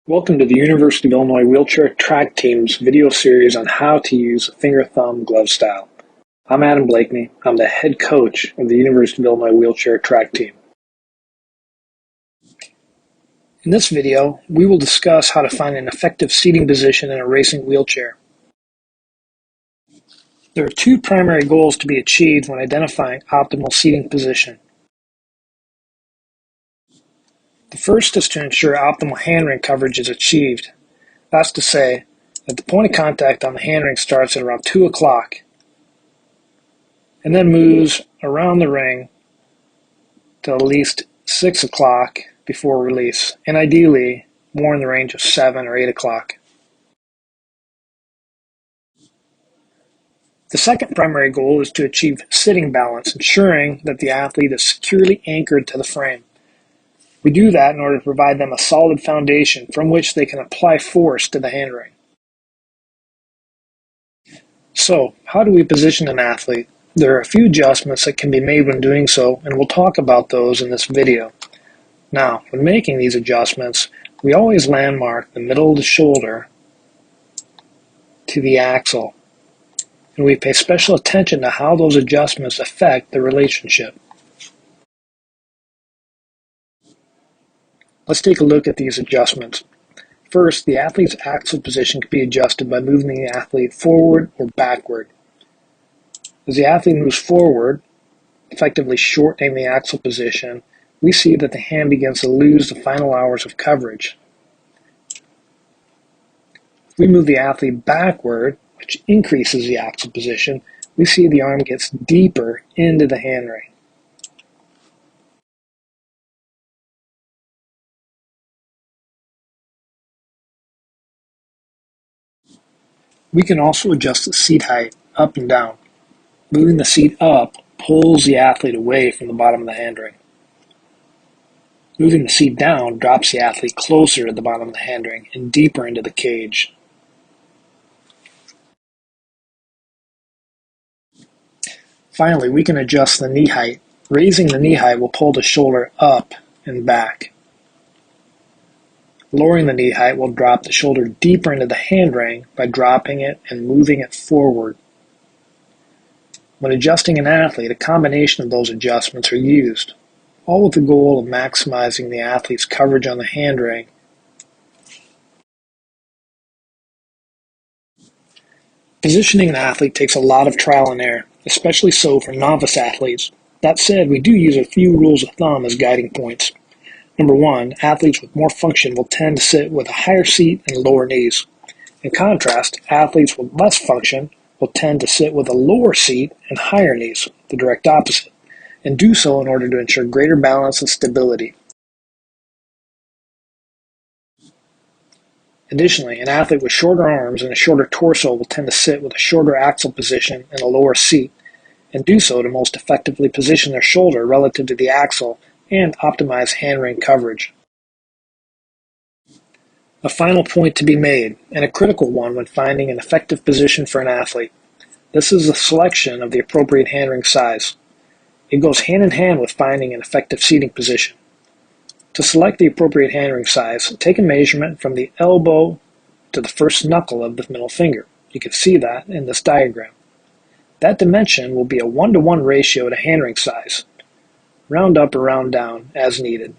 Welcome to the University of Illinois Wheelchair Track Team's video series on how to use finger-thumb glove style. I'm Adam Blakeney. I'm the head coach of the University of Illinois Wheelchair Track Team. In this video, we will discuss how to find an effective seating position in a racing wheelchair. There are two primary goals to be achieved when identifying optimal seating position. The first is to ensure optimal handring coverage is achieved. That's to say, that the point of contact on the handring starts at around 2 o'clock and then moves around the ring to at least 6 o'clock before release, and ideally more in the range of 7 or 8 o'clock. The second primary goal is to achieve sitting balance, ensuring that the athlete is securely anchored to the frame. We do that in order to provide them a solid foundation from which they can apply force to the handring. So, how do we position an athlete? There are a few adjustments that can be made when doing so, and we'll talk about those in this video. Now, when making these adjustments, we always landmark the middle of the shoulder to the axle, and we pay special attention to how those adjustments affect the relationship. Let's take a look at these adjustments. First, the athlete's axle position can be adjusted by moving the athlete forward or backward. As the athlete moves forward, effectively shortening the axle position, we see that the hand begins to lose the final hours of coverage. If we move the athlete backward, which increases the axle position, we see the arm gets deeper into the handring. We can also adjust the seat height up and down. Moving the seat up pulls the athlete away from the bottom of the handring. Moving the seat down drops the athlete closer to the bottom of the handring and deeper into the cage. Finally, we can adjust the knee height. Raising the knee height will pull the shoulder up and back. Lowering the knee height will drop the shoulder deeper into the handring by dropping it and moving it forward. When adjusting an athlete, a combination of those adjustments are used, all with the goal of maximizing the athlete's coverage on the handring. Positioning an athlete takes a lot of trial and error, especially so for novice athletes. That said, we do use a few rules of thumb as guiding points. Number one, athletes with more function will tend to sit with a higher seat and lower knees. In contrast, athletes with less function will tend to sit with a lower seat and higher knees, the direct opposite, and do so in order to ensure greater balance and stability. Additionally, an athlete with shorter arms and a shorter torso will tend to sit with a shorter axle position and a lower seat, and do so to most effectively position their shoulder relative to the axle and optimize handring coverage. A final point to be made, and a critical one when finding an effective position for an athlete. This is the selection of the appropriate handring size. It goes hand in hand with finding an effective seating position. To select the appropriate handring size, take a measurement from the elbow to the first knuckle of the middle finger. You can see that in this diagram. That dimension will be a 1-to-1 ratio to handring size. Round up or round down as needed.